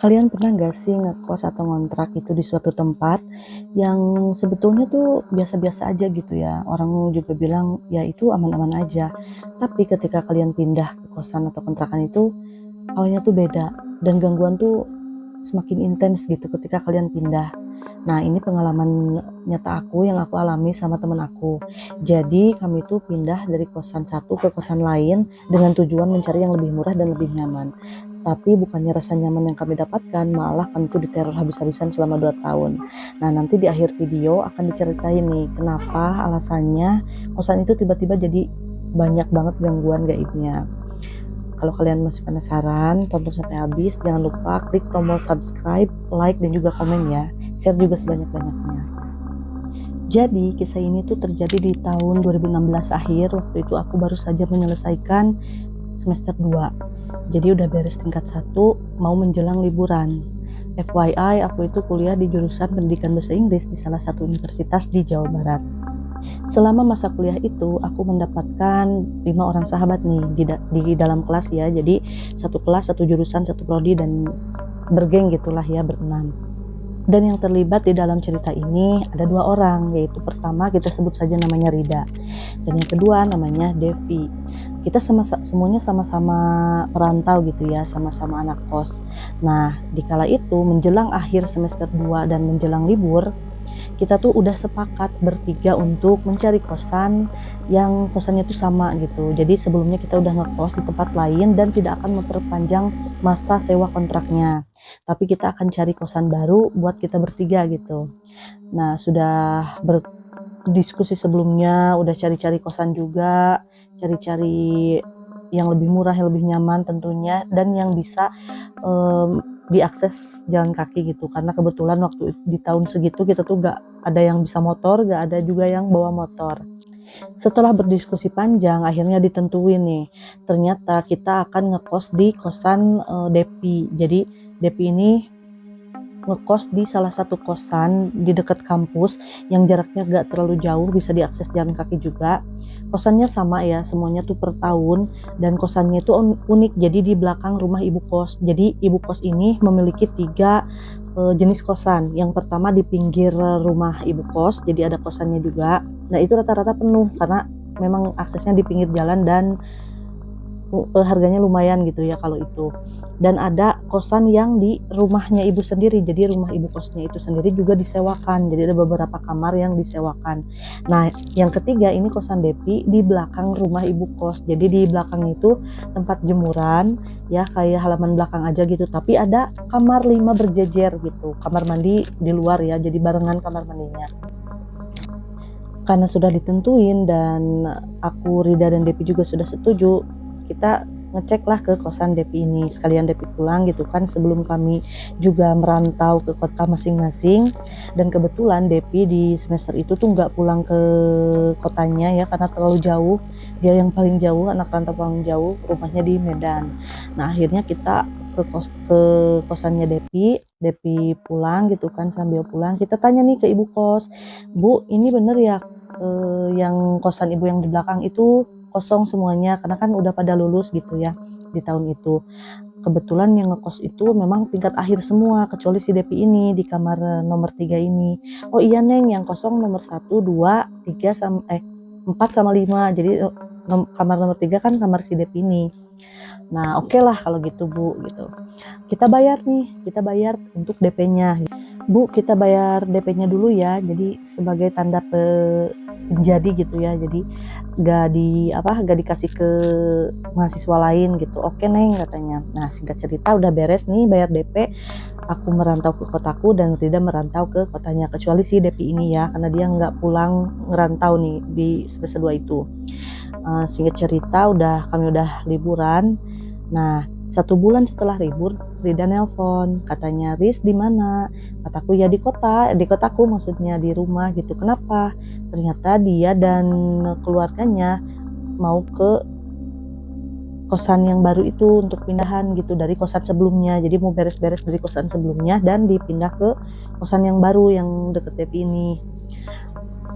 Kalian pernah nggak sih ngekos atau ngontrak itu di suatu tempat yang sebetulnya tuh biasa-biasa aja gitu ya, orang juga bilang ya itu aman-aman aja, tapi ketika kalian pindah ke kosan atau kontrakan itu awalnya tuh beda dan gangguan tuh semakin intens gitu ketika kalian pindah. Nah, ini pengalaman nyata aku yang aku alami sama temen aku. Jadi kami tuh pindah dari kosan satu ke kosan lain dengan tujuan mencari yang lebih murah dan lebih nyaman. Tapi bukannya rasa nyaman yang kami dapatkan, malah kami tuh diteror habis-habisan selama 2 tahun. Nah, nanti di akhir video akan diceritain nih kenapa alasannya kosan itu tiba-tiba jadi banyak banget gangguan gaibnya. Kalau kalian masih penasaran, tonton sampai habis. Jangan lupa klik tombol subscribe, like, dan juga komen ya. Share juga sebanyak-banyaknya. Jadi kisah ini tuh terjadi di tahun 2016 akhir. Waktu itu aku baru saja menyelesaikan semester 2. Jadi udah beres tingkat 1, mau menjelang liburan. FYI, aku itu kuliah di jurusan pendidikan bahasa Inggris di salah satu universitas di Jawa Barat. Selama masa kuliah itu aku mendapatkan 5 orang sahabat nih di dalam kelas ya. Jadi satu kelas, satu jurusan, satu prodi, dan bergeng gitulah ya, berenam. Dan yang terlibat di dalam cerita ini ada 2 orang, yaitu pertama kita sebut saja namanya Rida, dan yang kedua namanya Devi. Kita semuanya sama-sama perantau gitu ya, sama-sama anak kos. Nah, dikala itu menjelang akhir semester 2 dan menjelang libur, kita tuh udah sepakat bertiga untuk mencari kosan yang kosannya tuh sama gitu. Jadi sebelumnya kita udah ngekos di tempat lain dan tidak akan memperpanjang masa sewa kontraknya. Tapi kita akan cari kosan baru buat kita bertiga gitu. Nah, sudah berdiskusi sebelumnya, udah cari-cari kosan juga, cari-cari yang lebih murah, yang lebih nyaman tentunya, dan yang bisa diakses jalan kaki gitu, karena kebetulan waktu di tahun segitu kita tuh gak ada yang bisa motor, gak ada juga yang bawa motor. Setelah berdiskusi panjang akhirnya ditentuin nih, ternyata kita akan ngekos di kosan Depi. Jadi Depi ini ngekos di salah satu kosan di dekat kampus yang jaraknya gak terlalu jauh, bisa diakses jalan kaki juga. Kosannya sama ya, semuanya tuh per tahun, dan kosannya itu unik, jadi di belakang rumah ibu kos. Jadi ibu kos ini memiliki 3 jenis kosan. Yang pertama di pinggir rumah ibu kos, jadi ada kosannya juga. Nah, itu rata-rata penuh karena memang aksesnya di pinggir jalan dan harganya lumayan gitu ya kalau itu. Dan ada kosan yang di rumahnya ibu sendiri, jadi rumah ibu kosnya itu sendiri juga disewakan, jadi ada beberapa kamar yang disewakan. Nah, yang ketiga ini kosan Depi di belakang rumah ibu kos, jadi di belakang itu tempat jemuran ya, kayak halaman belakang aja gitu, tapi ada kamar 5 berjejer gitu, kamar mandi di luar ya, jadi barengan kamar mandinya. Karena sudah ditentuin dan aku, Rida, dan Depi juga sudah setuju, kita ngeceklah ke kosan Depi ini, sekalian Depi pulang gitu kan, sebelum kami juga merantau ke kota masing-masing. Dan kebetulan Depi di semester itu tuh nggak pulang ke kotanya ya, karena terlalu jauh, dia yang paling jauh, anak rantau paling jauh, rumahnya di Medan. Nah, akhirnya kita ke kosannya Depi pulang gitu kan. Sambil pulang kita tanya nih ke ibu kos, "Bu, ini bener ya yang kosan ibu yang di belakang itu kosong semuanya?" Karena kan udah pada lulus gitu ya di tahun itu. Kebetulan yang ngekos itu memang tingkat akhir semua kecuali si Depi ini di kamar nomor 3 ini. "Oh iya Neng, yang kosong nomor 1, 2, 3 4 sama 5. Jadi kamar nomor 3 kan kamar si Depi ini. Nah, oke lah kalau gitu Bu gitu. Kita bayar untuk DP-nya. "Bu, kita bayar DP-nya dulu ya, jadi sebagai tanda penjadi gitu ya, jadi gak dikasih ke mahasiswa lain gitu." "Oke Neng," katanya. Nah, singkat cerita udah beres nih bayar DP, aku merantau ke kotaku dan Rida merantau ke kotanya, kecuali si Depi ini ya, karena dia nggak pulang ngerantau nih di semester 2 itu. Singkat cerita kami udah liburan. Nah, 1 bulan setelah libur, Rida nelpon, katanya, "Riz di mana?" Kataku, "Ya di kotaku maksudnya di rumah gitu." "Kenapa?" Ternyata dia dan keluarganya mau ke kosan yang baru itu untuk pindahan gitu dari kosan sebelumnya. Jadi mau beres-beres dari kosan sebelumnya dan dipindah ke kosan yang baru yang deket Depi ini.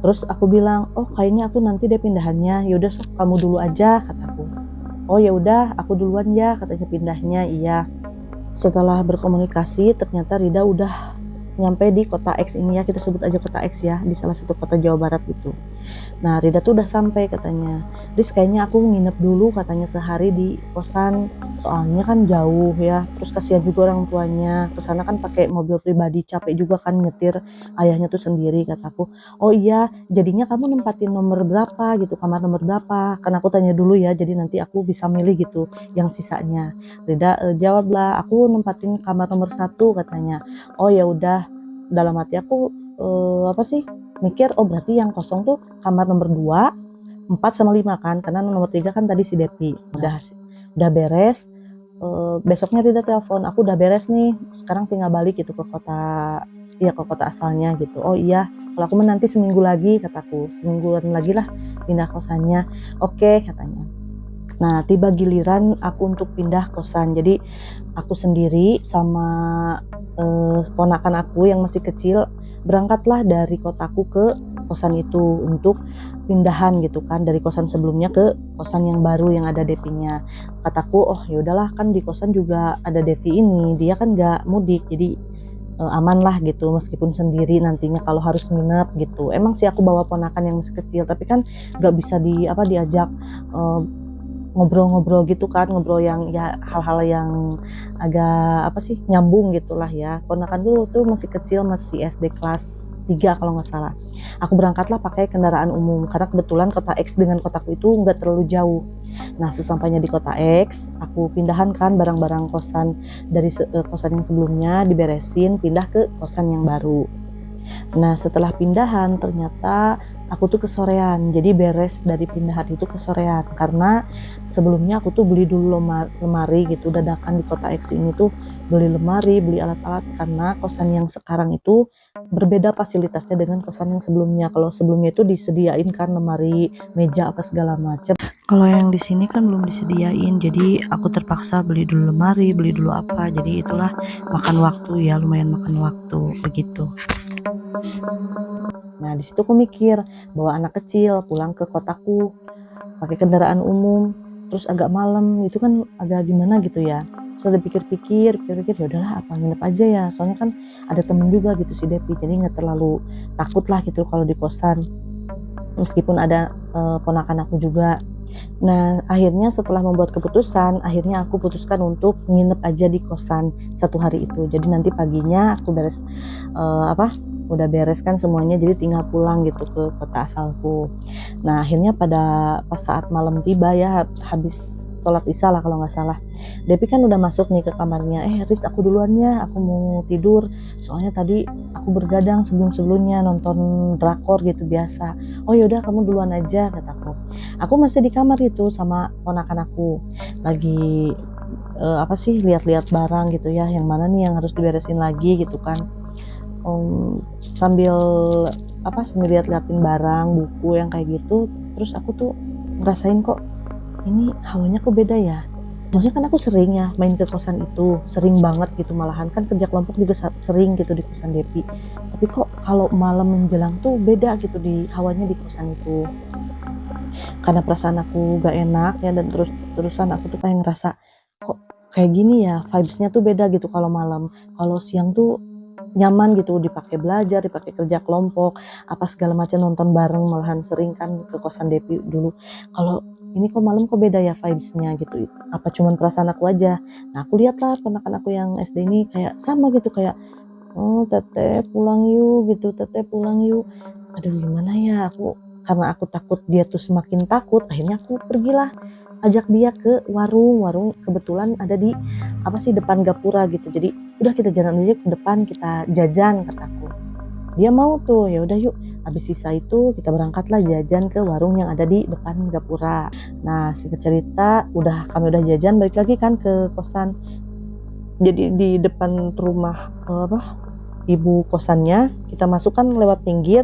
Terus aku bilang, "Oh, kayaknya aku nanti deh pindahannya. Yaudah sok kamu dulu aja," kataku. "Oh ya udah, aku duluan ya," katanya pindahnya. "Iya." Setelah berkomunikasi, ternyata Rida udah nyampe di kota X ini ya, kita sebut aja kota X ya, di salah satu kota Jawa Barat gitu. Nah, Rida tuh udah sampai katanya. Riz, kayaknya aku nginep dulu katanya sehari di kosan, soalnya kan jauh ya. Terus kasihan juga orang tuanya. Kesana kan pakai mobil pribadi, capek juga kan nyetir ayahnya tuh sendiri, kataku. Oh iya, jadinya kamu nempatin nomor berapa gitu, kamar nomor berapa? Kan aku tanya dulu ya, jadi nanti aku bisa milih gitu yang sisanya. Rida jawablah, aku nempatin kamar nomor 1 katanya. Oh ya udah, dalam hati aku apa sih? Mikir, oh berarti yang kosong tuh kamar nomor 2, 4 sama 5 kan, karena nomor 3 kan tadi si Depi. Udah beres. Besoknya Rida telepon, aku udah beres nih, sekarang tinggal balik gitu ke kota asalnya gitu. Oh iya, kalau aku nanti seminggu lagi, kataku, semingguan lagi lah pindah kosannya. Oke, katanya. Nah, tiba giliran aku untuk pindah kosan. Jadi aku sendiri sama ponakan aku yang masih kecil berangkatlah dari kotaku ke kosan itu untuk pindahan gitu kan, dari kosan sebelumnya ke kosan yang baru yang ada Devinya. Kataku, oh ya udahlah, kan di kosan juga ada Devi ini, dia kan gak mudik, jadi aman lah gitu, meskipun sendiri nantinya kalau harus nginep gitu. Emang sih aku bawa ponakan yang masih kecil, tapi kan gak bisa diajak ngobrol-ngobrol gitu kan, ngobrol yang ya hal-hal yang agak apa sih, nyambung gitulah ya. Ponakan dulu tuh masih kecil, masih SD kelas 3 kalau nggak salah. Aku berangkatlah pakai kendaraan umum karena kebetulan kota X dengan kotaku itu nggak terlalu jauh. Nah, sesampainya di kota X, aku pindahan kan barang-barang kosan dari kosan yang sebelumnya, diberesin, pindah ke kosan yang baru. Nah, setelah pindahan ternyata aku tuh kesorean, jadi beres dari pindahan itu kesorean karena sebelumnya aku tuh beli dulu lemari gitu dadakan di kota X ini tuh, beli lemari, beli alat-alat karena kosan yang sekarang itu berbeda fasilitasnya dengan kosan yang sebelumnya. Kalau sebelumnya itu disediain kan lemari, meja apa segala macam. Kalau yang di sini kan belum disediain, jadi aku terpaksa beli dulu lemari, beli dulu apa. Jadi itulah makan waktu ya, lumayan makan waktu begitu. Nah, di situ aku mikir bawa anak kecil pulang ke kotaku pakai kendaraan umum, terus agak malam, itu kan agak gimana gitu ya. Terus pikir-pikir ya udahlah, apa nginep aja ya. Soalnya kan ada temen juga gitu si Depi, jadi nggak terlalu takut lah gitu kalau di kosan. Meskipun ada ponakan aku juga. Nah, akhirnya setelah membuat keputusan, akhirnya aku putuskan untuk nginep aja di kosan 1 hari itu. Jadi nanti paginya aku beres udah beres kan semuanya, jadi tinggal pulang gitu ke kota asalku. Nah, akhirnya pas saat malam tiba ya, habis sholat isya lah kalau nggak salah, Depi kan udah masuk nih ke kamarnya. Riz, aku duluan ya, aku mau tidur, soalnya tadi aku bergadang sebelumnya nonton drakor gitu biasa. Oh yaudah, kamu duluan aja, kataku. Aku masih di kamar itu sama ponakan aku, lagi lihat-lihat barang gitu ya, yang mana nih yang harus diberesin lagi gitu kan. Sambil lihat-liatin barang, buku yang kayak gitu. Terus aku tuh ngerasain kok ini hawanya kok beda ya. Maksudnya kan aku sering ya main ke kosan itu, sering banget gitu, malahan kan kerja kelompok juga sering gitu di kosan Depi. Tapi kok kalau malam menjelang tuh beda gitu di hawanya di kosan itu. Karena perasaan aku gak enak ya, dan terusan aku tuh kayak ngerasa kok kayak gini ya, vibes-nya tuh beda gitu kalau malam. Kalau siang tuh nyaman gitu, dipakai belajar, dipakai kerja kelompok, apa segala macam, nonton bareng, malahan sering kan ke kosan Depi dulu. Kalau ini kok malam kok beda ya vibes-nya gitu, apa cuman perasaan aku aja. Nah, aku lihatlah ponakan aku yang SD ini kayak sama gitu, kayak oh teteh pulang yuk gitu, teteh pulang yuk. Aduh gimana ya, karena aku takut dia tuh semakin takut, akhirnya aku pergilah ajak dia ke warung kebetulan ada di depan gapura gitu. Jadi udah, kita jalan aja ke depan, kita jajan, kataku. Dia mau tuh, ya udah yuk. Habis sisa itu kita berangkatlah jajan ke warung yang ada di depan gapura. Nah, singkat cerita, kami udah jajan, balik lagi kan ke kosan. Jadi di depan rumah ibu kosannya, kita masukkan lewat pinggir,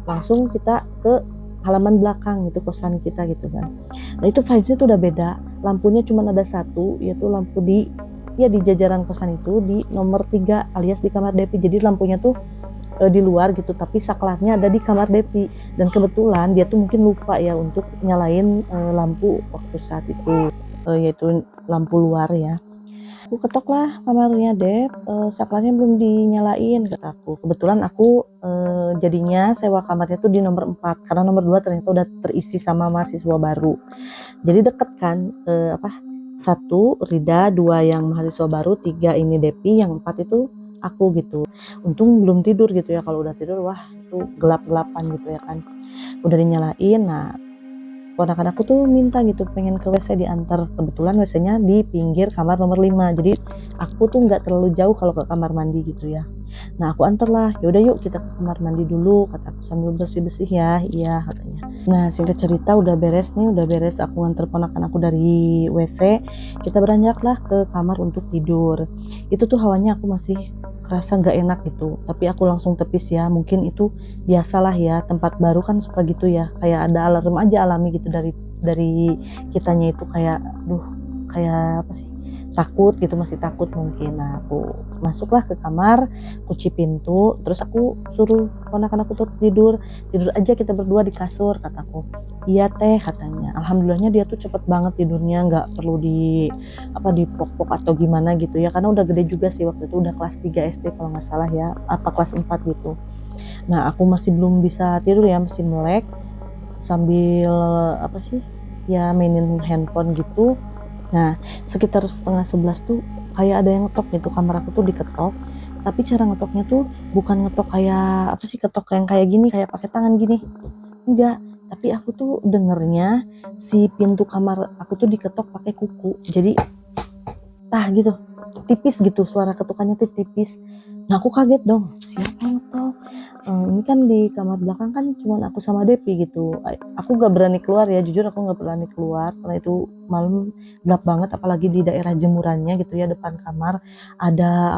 langsung kita ke halaman belakang itu kosan kita gitu kan. Nah, itu vibesnya tuh udah beda. Lampunya cuma ada satu, yaitu lampu di jajaran kosan itu di nomor 3 alias di kamar Depi. Jadi lampunya tuh di luar gitu, tapi saklarnya ada di kamar Depi. Dan kebetulan dia tuh mungkin lupa ya untuk nyalain lampu waktu saat itu, yaitu lampu luar ya. Aku ketok lah kamarnya, Dep, saklarnya belum dinyalain, kataku. Kebetulan aku jadinya sewa kamarnya tuh di nomor 4 karena nomor 2 ternyata udah terisi sama mahasiswa baru. Jadi deket kan, satu Rida, 2 yang mahasiswa baru, 3 ini Depi, yang 4 itu aku gitu. Untung belum tidur gitu ya, kalau udah tidur wah itu gelap-gelapan gitu ya kan. Udah dinyalain, nah ponakan aku tuh minta gitu pengen ke WC diantar, kebetulan WC-nya di pinggir kamar nomor 5, jadi aku tuh nggak terlalu jauh kalau ke kamar mandi gitu ya. Nah aku antar lah, yaudah yuk kita ke kamar mandi dulu, kataku sambil bersih-bersih ya. Iya katanya. Nah singkat cerita udah beres aku nganter ponakan aku dari WC, kita beranjaklah ke kamar untuk tidur. Itu tuh hawanya aku masih kerasa nggak enak gitu, tapi aku langsung tepis ya, mungkin itu biasalah ya, tempat baru kan suka gitu ya, kayak ada alarm aja alami gitu dari kitanya itu, kayak duh kayak apa sih, takut gitu, masih takut mungkin. Nah aku masuklah ke kamar, kunci pintu, terus aku suruh ponakan aku tuh tidur aja kita berdua di kasur, kataku. Iya teh, katanya. Alhamdulillahnya dia tuh cepet banget tidurnya, nggak perlu dipok-pok atau gimana gitu ya, karena udah gede juga sih waktu itu, udah kelas 3 SD kalau nggak salah ya, apa kelas 4 gitu. Nah aku masih belum bisa tidur ya, masih melek sambil ya mainin handphone gitu. Nah sekitar setengah 11 tuh kayak ada yang ngetok gitu, kamar aku tuh diketok, tapi cara ngetoknya tuh bukan ngetok kayak ketok yang kayak gini, kayak pakai tangan gini, enggak, tapi aku tuh dengernya si pintu kamar aku tuh diketok pakai kuku, jadi gitu, tipis gitu, suara ketukannya tuh tipis. Nah aku kaget dong, siapa yang ngetok? Ini kan di kamar belakang kan cuman aku sama Depi gitu. Aku gak berani keluar ya, jujur aku gak berani keluar karena itu malam gelap banget, apalagi di daerah jemurannya gitu ya, depan kamar ada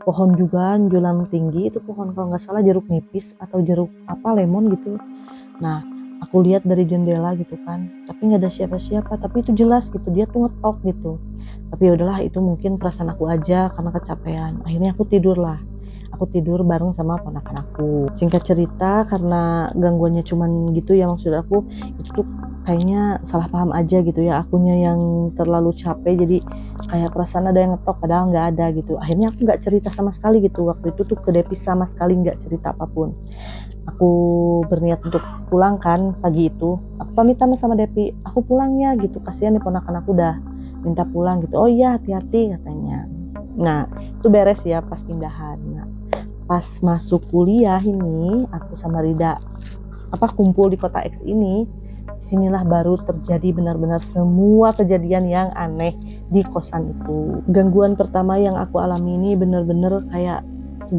pohon juga menjulang tinggi, itu pohon kalau nggak salah jeruk nipis atau jeruk lemon gitu. Nah aku lihat dari jendela gitu kan, tapi nggak ada siapa-siapa, tapi itu jelas gitu dia tuh ngetok gitu. Tapi yaudahlah, itu mungkin perasaan aku aja karena kecapean. Akhirnya aku tidur bareng sama ponakan aku. Singkat cerita, karena gangguannya cuman gitu ya, maksud aku itu tuh kayaknya salah paham aja gitu ya, akunya yang terlalu capek, jadi kayak perasaan ada yang ngetok padahal nggak ada gitu. Akhirnya aku nggak cerita sama sekali gitu, waktu itu tuh ke Depi sama sekali nggak cerita apapun. Aku berniat untuk pulang kan pagi itu, aku pamitan sama Depi, aku pulang ya gitu, kasihan nih ponakan aku udah minta pulang gitu. Oh iya hati-hati, katanya. Nah itu beres ya pas pindahan. Nah, pas masuk kuliah ini aku sama Rida kumpul di kota X ini, sinilah baru terjadi benar-benar semua kejadian yang aneh di kosan itu. Gangguan pertama yang aku alami ini benar-benar kayak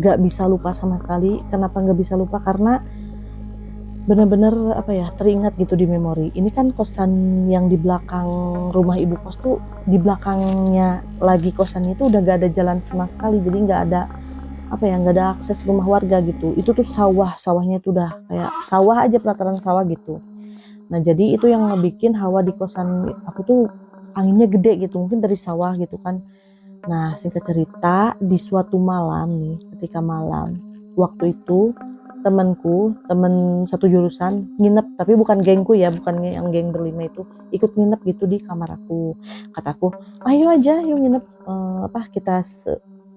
gak bisa lupa sama sekali. Kenapa gak bisa lupa? Karena benar-benar teringat gitu di memori. Ini kan kosan yang di belakang rumah ibu kos tuh, di belakangnya lagi kosannya itu udah gak ada jalan sama sekali, jadi gak ada nggak ada akses rumah warga gitu. Itu tuh sawahnya itu udah kayak sawah aja, pelataran sawah gitu. Nah jadi itu yang ngebikin hawa di kosan aku tuh anginnya gede gitu, mungkin dari sawah gitu kan. Nah singkat cerita, di suatu malam nih, ketika malam waktu itu temen satu jurusan nginep, tapi bukan gengku ya, bukan yang geng berlima itu, ikut nginep gitu di kamar aku. Kataku, ayo aja yuk nginep, kita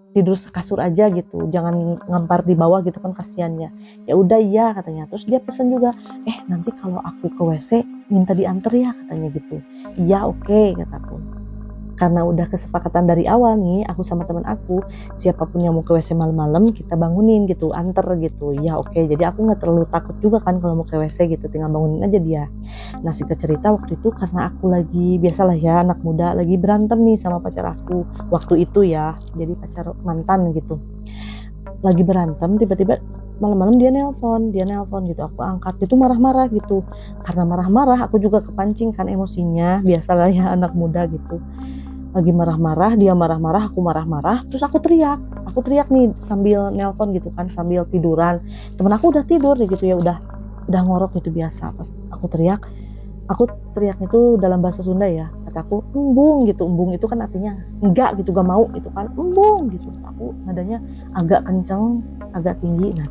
tidur sekasur aja gitu, jangan ngampar di bawah gitu kan, kasiannya. Ya udah iya, katanya. Terus dia pesan juga, nanti kalau aku ke WC minta diantar ya, katanya gitu. Iya oke, kataku. Karena udah kesepakatan dari awal nih, aku sama teman aku, siapapun yang mau ke WC malam-malam kita bangunin gitu, anter gitu. Ya oke, jadi aku nggak terlalu takut juga kan kalau mau ke WC gitu, tinggal bangunin aja dia. Nah singkat cerita, waktu itu karena aku lagi, biasalah ya anak muda, lagi berantem nih sama pacar aku waktu itu ya, jadi pacar mantan gitu. Lagi berantem, tiba-tiba malam-malam dia nelpon gitu, aku angkat, dia tuh marah-marah gitu. Karena marah-marah aku juga kepancing kan emosinya, biasalah ya anak muda gitu. Lagi marah-marah, dia marah-marah, aku marah-marah, terus aku teriak nih sambil nelpon gitu kan, sambil tiduran. Temen aku udah tidur gitu ya, udah ngorok gitu biasa. Pas aku teriak itu dalam bahasa Sunda ya, kataku embung gitu. Embung itu kan artinya enggak gitu, gak mau gitu kan, embung gitu. Aku nadanya agak kenceng, agak tinggi. Nah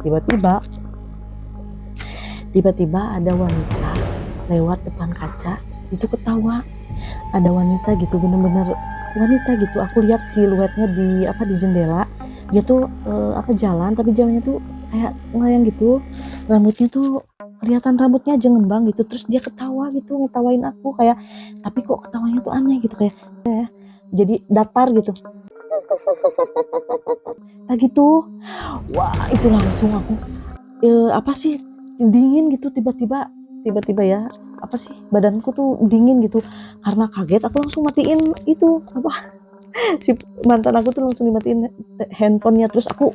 tiba-tiba ada wanita lewat depan kaca, itu ketawa. Ada wanita gitu, bener-bener wanita gitu. Aku lihat siluetnya di jendela. Dia tuh jalan, tapi jalannya tuh kayak ngelayang gitu. Rambutnya tuh kelihatan rambutnya aja ngembang gitu. Terus dia ketawa gitu, ngetawain aku kayak, tapi kok ketawanya tuh aneh gitu kayak jadi datar gitu. Nah gitu, wah itu langsung aku apa sih, dingin gitu tiba-tiba ya, apa sih, badanku tuh dingin gitu karena kaget. Aku langsung matiin itu apa, si mantan aku tuh langsung dimatiin handphonenya. Terus aku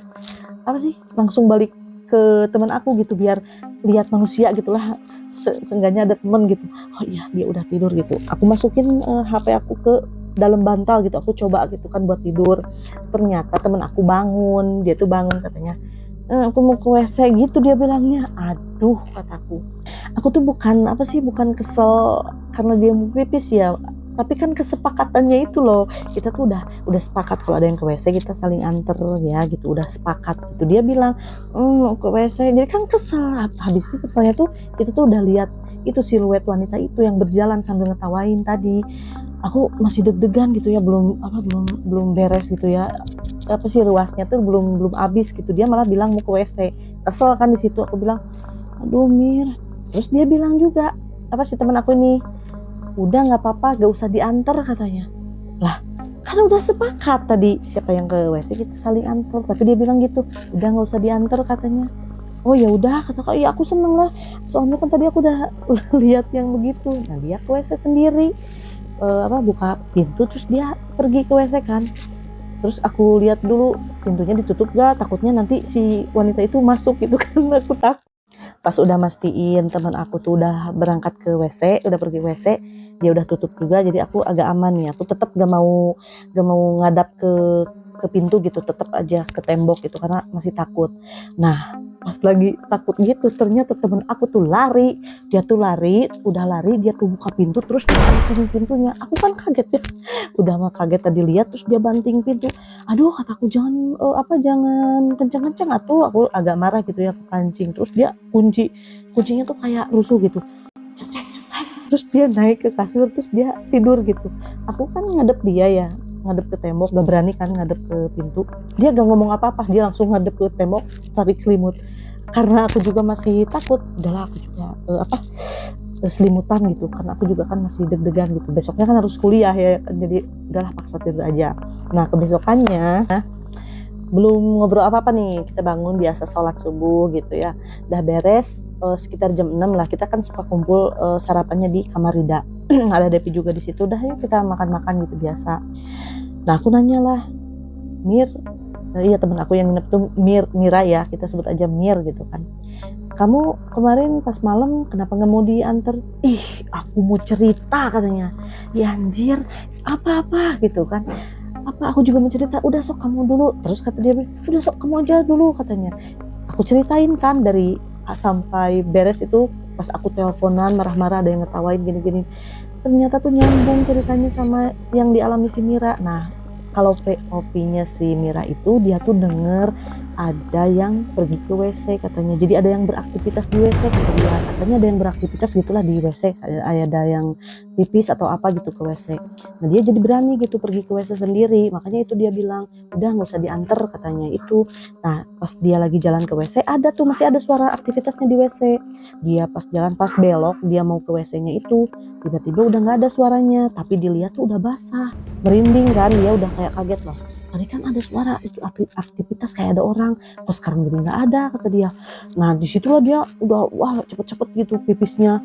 apa sih, langsung balik ke teman aku gitu biar lihat manusia gitulah, seenggaknya ada temen gitu. Oh iya dia udah tidur gitu. Aku masukin HP aku ke dalam bantal gitu, aku coba gitu kan buat tidur. Ternyata temen aku bangun, dia tuh bangun katanya, aku mau ke WC gitu dia bilangnya. Aduh kataku, aku tuh bukan kesel karena dia mau pipis ya, tapi kan kesepakatannya itu loh, kita tuh udah sepakat kalau ada yang ke WC kita saling anter ya gitu, udah sepakat gitu. Dia bilang ke WC, jadi kan kesel. Habisnya keselnya tuh kita tuh udah lihat itu siluet wanita itu yang berjalan sambil ngetawain tadi. Aku masih deg-degan gitu ya, belum beres gitu ya, apa sih, ruasnya tuh belum habis gitu. Dia malah bilang mau ke WC. Kesel kan di situ. Aku bilang aduh Mir. Terus dia bilang juga, apa sih teman aku ini, udah nggak apa-apa, gak usah diantar katanya. Lah kan udah sepakat tadi siapa yang ke WC kita saling antar, tapi dia bilang gitu, udah nggak usah diantar katanya. Oh ya udah kata kak, iya aku seneng lah, soalnya kan tadi aku udah lihat yang begitu. Nah dia ke WC sendiri, buka pintu terus dia pergi ke WC kan. Terus aku lihat dulu pintunya ditutup gak, takutnya nanti si wanita itu masuk gitu kan. Aku takut. Pas udah mastiin teman aku tuh udah berangkat ke WC, udah pergi WC, dia udah tutup juga, jadi aku agak aman nih. Aku tetap gak mau ngadap ke pintu gitu, tetap aja ke tembok gitu karena masih takut. Nah pas lagi takut gitu, ternyata temen aku tuh lari. Dia tuh lari, udah lari, dia tuh buka pintu terus dia banting pintunya. Aku kan kaget ya, udah mah kaget tadi lihat, terus dia banting pintu. Aduh kataku, jangan jangan kenceng-kenceng atuh. Aku agak marah gitu ya, kepancing. Terus dia kuncinya tuh kayak rusuh gitu. Terus dia naik ke kasur, terus dia tidur gitu. Aku kan ngadep dia ya, ngadep ke tembok, gak berani kan ngadep ke pintu. Dia gak ngomong apa-apa, dia langsung ngadep ke tembok, tarik selimut. Karena aku juga masih takut, udahlah aku juga selimutan gitu, karena aku juga kan masih deg-degan gitu. Besoknya kan harus kuliah ya, jadi udahlah paksa tidur aja. Nah kebesokannya belum ngobrol apa-apa nih, kita bangun biasa sholat subuh gitu ya, udah beres sekitar jam 6 lah. Kita kan suka kumpul sarapannya di kamar Rida. Ada Depi juga di situ, udah ya kita makan-makan gitu biasa. Nah aku nanya lah, Mir, iya temen aku yang nginep tuh Mira ya, kita sebut aja Mir gitu kan, kamu kemarin pas malam kenapa nggak mau diantar? Ih aku mau cerita katanya. Ya anjir, apa-apa gitu kan, apa aku juga mau cerita. Udah sok kamu dulu. Terus kata dia, udah sok kamu aja dulu katanya. Aku ceritain kan dari A sampai beres itu. Pas aku teleponan marah-marah, ada yang ngetawain gini-gini, ternyata tuh nyambung ceritanya sama yang dialami si Mira. Nah kalau POV-nya si Mira itu, dia tuh denger ada yang pergi ke WC katanya. Jadi ada yang beraktivitas di WC kata dia. Katanya ada yang beraktivitas gitulah di WC, ada yang pipis atau apa gitu ke WC. Nah dia jadi berani gitu pergi ke WC sendiri. Makanya itu dia bilang, udah gak usah diantar katanya itu. Nah pas dia lagi jalan ke WC, ada tuh masih ada suara aktivitasnya di WC. Dia pas jalan, pas belok dia mau ke WC-nya itu, tiba-tiba udah gak ada suaranya. Tapi dilihat tuh udah basah, merinding kan. Dia udah kayak kaget loh, tadi kan ada suara itu aktivitas kayak ada orang, kok sekarang jadi nggak ada kata dia. Nah disitulah dia udah wah cepet-cepet gitu pipisnya,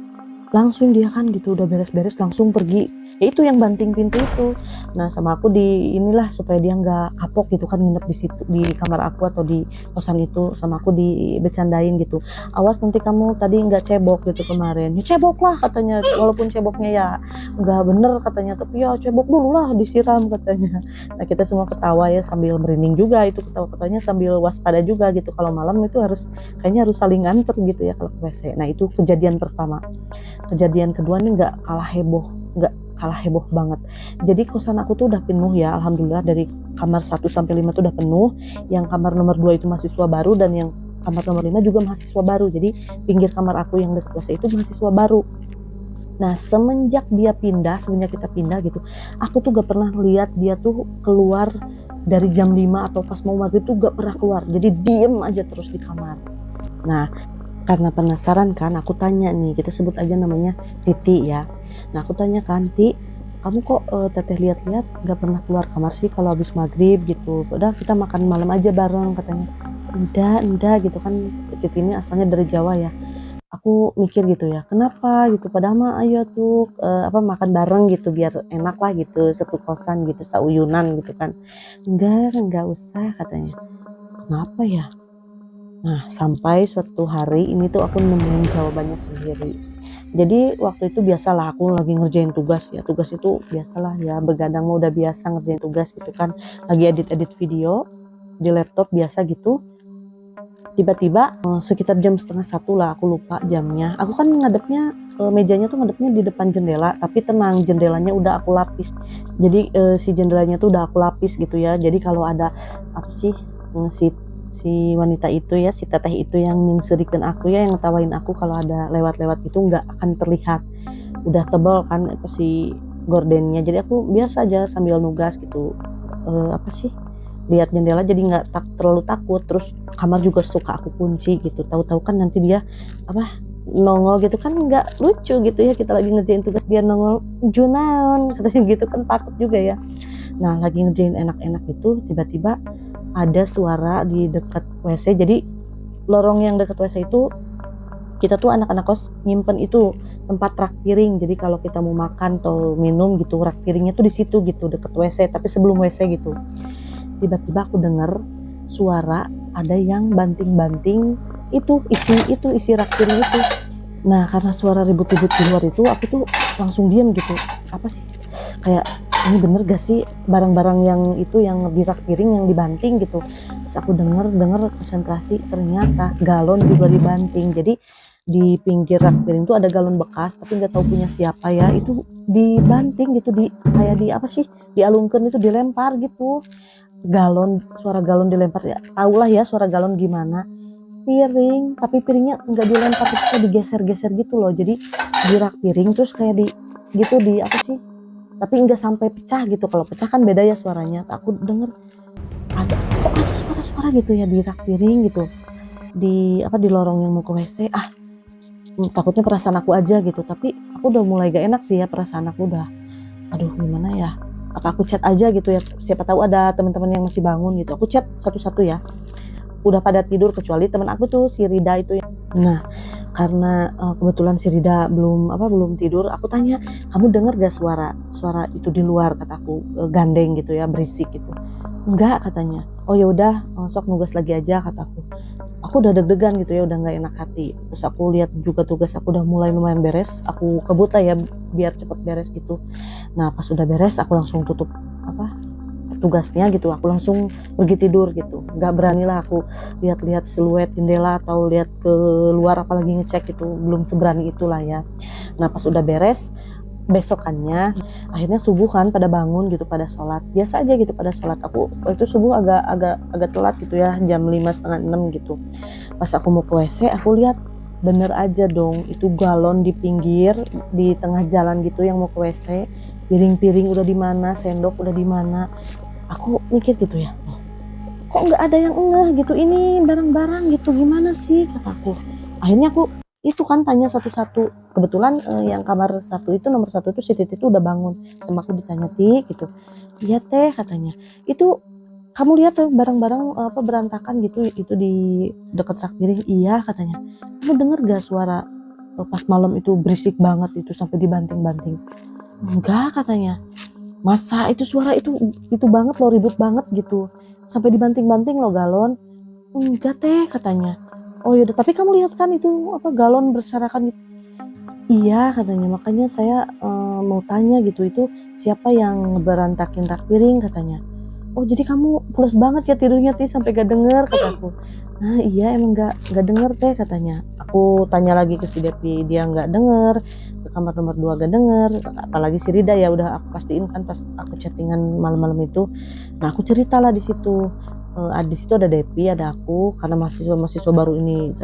langsung dia kan gitu udah beres-beres langsung pergi. Ya itu yang banting pintu itu. Nah sama aku di inilah supaya dia nggak kapok gitu kan, nginep di situ di kamar aku atau di kosan itu, sama aku dibecandain gitu, awas nanti kamu tadi nggak cebok gitu kemarin. Ya cebok lah katanya, walaupun ceboknya ya nggak bener katanya, tapi ya cebok dulu lah disiram katanya. Nah kita semua ketawa ya sambil merinding juga, itu ketawa-ketawanya sambil waspada juga gitu. Kalau malam itu kayaknya harus saling nganter gitu ya kalau ke WC. Nah itu kejadian pertama. Kejadian kedua nih nggak kalah heboh banget. Jadi kosan aku tuh udah penuh ya, alhamdulillah, dari kamar 1 sampai 5 tuh udah penuh. Yang kamar nomor 2 itu mahasiswa baru, dan yang kamar nomor 5 juga mahasiswa baru. Jadi pinggir kamar aku yang dekat WC itu mahasiswa baru. Nah semenjak kita pindah gitu, aku tuh gak pernah lihat dia tuh keluar dari jam 5 atau pas mau maghrib tuh gak pernah keluar, jadi diem aja terus di kamar. Nah karena penasaran kan, aku tanya nih, kita sebut aja namanya Titi ya. Nah aku tanya kan, Ti, kamu kok teteh lihat-lihat gak pernah keluar kamar sih kalau habis maghrib gitu, udah kita makan malam aja bareng katanya. Enggak gitu kan, Titi ini asalnya dari Jawa ya. Aku mikir gitu ya, kenapa gitu, padahal mah ayo tuh makan bareng gitu biar enak lah gitu, satu kosan gitu, sauyunan gitu kan. Enggak usah katanya. Kenapa ya? Nah sampai suatu hari ini tuh aku nemuin jawabannya sendiri. Jadi waktu itu biasalah aku lagi ngerjain tugas ya, tugas itu biasalah ya, begadang mah udah biasa ngerjain tugas gitu kan, lagi edit video di laptop biasa gitu. Tiba-tiba sekitar jam setengah satu lah, aku lupa jamnya, aku kan ngadepnya mejanya tuh ngadepnya di depan jendela, tapi tenang, jendelanya udah aku lapis. Jadi si jendelanya tuh udah aku lapis gitu ya, jadi kalau ada apa sih si wanita itu ya, si teteh itu yang nyingserikeun aku ya, yang ngetawain aku kalau ada lewat-lewat gitu nggak akan terlihat, udah tebel kan si gordennya, jadi aku biasa aja sambil nugas gitu, lihat jendela, jadi nggak terlalu takut. Terus kamar juga suka aku kunci gitu, tahu-tahu kan nanti dia nongol gitu kan, nggak lucu gitu ya, kita lagi ngerjain tugas dia nongol, junaon katanya gitu kan, takut juga ya. Nah lagi ngerjain enak-enak itu tiba-tiba ada suara di dekat WC. Jadi lorong yang dekat WC itu, kita tuh anak-anak kos nyimpen itu tempat rak piring, jadi kalau kita mau makan atau minum gitu, rak piringnya tuh di situ gitu, deket WC, tapi sebelum WC gitu. Tiba-tiba aku dengar suara ada yang banting-banting isi rak piring itu. Nah karena suara ribut-ribut di luar itu, aku tuh langsung diam gitu, apa sih, kayak ini bener gak sih barang-barang yang itu yang di rak piring yang dibanting gitu. Terus aku denger konsentrasi, ternyata galon juga dibanting. Jadi di pinggir rak piring itu ada galon bekas, tapi nggak tahu punya siapa ya, itu dibanting gitu, di kayak di apa sih, dialungkan itu, dilempar gitu. Suara galon dilempar ya, tahulah ya suara galon gimana. Piring, tapi piringnya nggak dilempar, itu kayak digeser-geser gitu loh, jadi di rak piring terus kayak di gitu, di apa sih, tapi nggak sampai pecah gitu. Kalau pecah kan beda ya suaranya. Aku denger kok ada suara-suara gitu ya di rak piring gitu, di lorong yang mau ke WC. Takutnya perasaan aku aja gitu, tapi aku udah mulai gak enak sih ya, perasaan aku udah, aduh gimana ya, apa aku chat aja gitu ya, siapa tahu ada teman-teman yang masih bangun gitu. Aku chat satu-satu ya, udah pada tidur kecuali teman aku tuh si Rida itu. Nah karena kebetulan si Rida belum tidur, aku tanya, kamu dengar gak suara itu di luar, kataku, gandeng gitu ya, berisik gitu. Enggak katanya. Oh ya udah, sok nugas lagi aja kataku. Aku udah deg-degan gitu ya, udah nggak enak hati. Terus aku lihat juga tugas aku udah mulai lumayan beres, aku kebut lah ya biar cepet beres gitu. Nah pas udah beres aku langsung tutup tugasnya gitu, aku langsung pergi tidur gitu. Nggak berani lah aku lihat-lihat siluet jendela atau lihat ke luar apalagi ngecek gitu, belum seberani itulah ya. Nah pas udah beres, besokannya akhirnya subuh kan pada bangun gitu, pada sholat biasa aja gitu, pada sholat. Aku itu subuh agak telat gitu ya, jam 5 setengah 6 gitu. Pas aku mau ke WC, aku lihat bener aja dong, itu galon di pinggir di tengah jalan gitu yang mau ke WC, piring-piring udah di mana, sendok udah di mana. Aku mikir gitu ya, kok nggak ada yang ngeh gitu, ini barang-barang gitu gimana sih, kataku. Akhirnya aku itu kan tanya satu-satu. Kebetulan yang kamar satu itu, nomor satu itu si Titi itu udah bangun, sama aku ditanya, Ti gitu. Iya teh katanya, itu kamu lihat tuh barang-barang berantakan gitu itu di dekat rak piring. Iya katanya, kamu denger gak suara pas malam itu berisik banget itu sampai dibanting-banting? Enggak katanya. Masa itu suara itu banget loh, ribut banget gitu, sampai dibanting-banting loh galon. Enggak teh katanya. Oh yaudah, tapi kamu lihat kan itu galon berserakan gitu? Iya katanya, makanya saya mau tanya gitu, itu siapa yang berantakin rak piring katanya. Oh jadi kamu pulas banget ya tidurnya Ti, sampai gak denger, kataku. Nah iya emang gak denger teh katanya. Aku tanya lagi ke si Depi, dia gak denger. Ke kamar nomor 2 gak denger. Apalagi si Rida ya udah aku pastiin kan pas aku chattingan malam-malam itu. Nah aku cerita lah di situ. Di situ ada Depi, ada aku, karena mahasiswa baru ini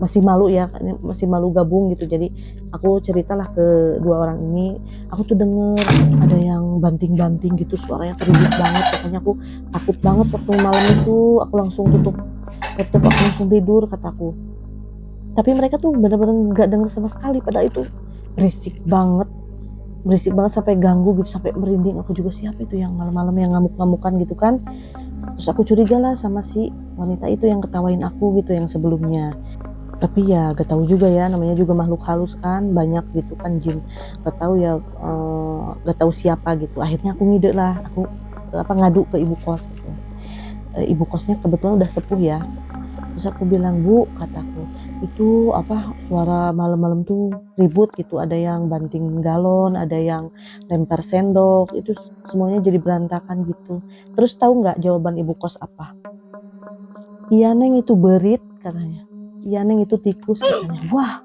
masih malu ya, masih malu gabung gitu. Jadi aku ceritalah ke dua orang ini, aku tuh denger ada yang banting-banting gitu, suaranya terlibat banget. Makanya aku takut banget waktu malam itu, aku langsung tutup laptop, aku langsung tidur kataku. Tapi mereka tuh benar-benar nggak denger sama sekali, padahal itu berisik banget sampai ganggu gitu, sampai merinding. Aku juga siapa itu yang malam-malam yang ngamuk-ngamukan gitu kan. Terus aku curiga lah sama si wanita itu yang ketawain aku gitu yang sebelumnya. Tapi ya gak tahu juga ya, namanya juga makhluk halus kan, banyak gitu kan jin, gak tahu ya, gak tahu siapa gitu. Akhirnya aku ngide lah, aku ngadu ke ibu kos gitu. Ibu kosnya kebetulan udah sepuh ya. Terus aku bilang, "Bu," kataku, "itu suara malam-malam tuh ribut gitu, ada yang banting galon, ada yang lempar sendok, itu semuanya jadi berantakan gitu." Terus tahu nggak jawaban ibu kos apa? "Iya Neng, itu berit," katanya. "Iya Neng, itu tikus," katanya. Wah,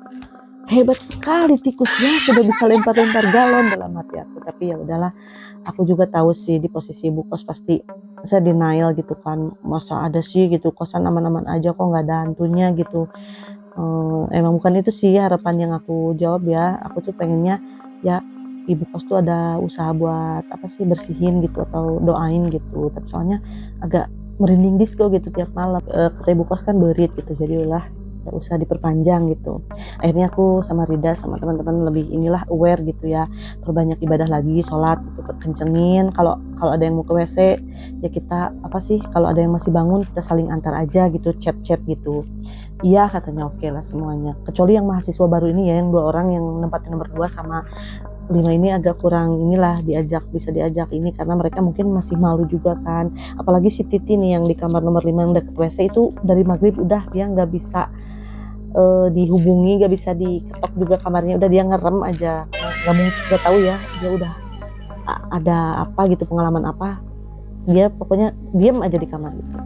hebat sekali tikusnya, sudah bisa lempar-lempar galon, dalam hati aku. Tapi ya udahlah, aku juga tahu sih di posisi ibu kos pasti saya denial gitu kan, masa ada sih gitu kosan aman-aman aja kok nggak ada hantunya gitu. Emang bukan itu sih harapan yang aku jawab ya, aku tuh pengennya ya ibu kos tuh ada usaha buat bersihin gitu atau doain gitu. Tapi soalnya agak merinding disco gitu tiap malam. Kata ibu kos kan berit gitu, jadi ulah nggak usah diperpanjang gitu. Akhirnya aku sama Rida sama teman-teman lebih aware gitu ya, perbanyak ibadah lagi, sholat gitu, kencengin. Kalau ada yang mau ke WC ya kita kalau ada yang masih bangun kita saling antar aja gitu, chat gitu. Iya katanya, oke lah semuanya. Kecuali yang mahasiswa baru ini ya, yang 2 orang yang nempatin nomor 2 sama 5 ini agak kurang bisa diajak ini karena mereka mungkin masih malu juga kan. Apalagi si Titi nih yang di kamar nomor 5 yang deket WC itu dari maghrib udah dia nggak bisa dihubungi, nggak bisa diketok juga kamarnya, udah dia ngerem aja. Nggak tahu ya dia udah ada apa gitu, pengalaman apa, dia pokoknya diem aja di kamar gitu.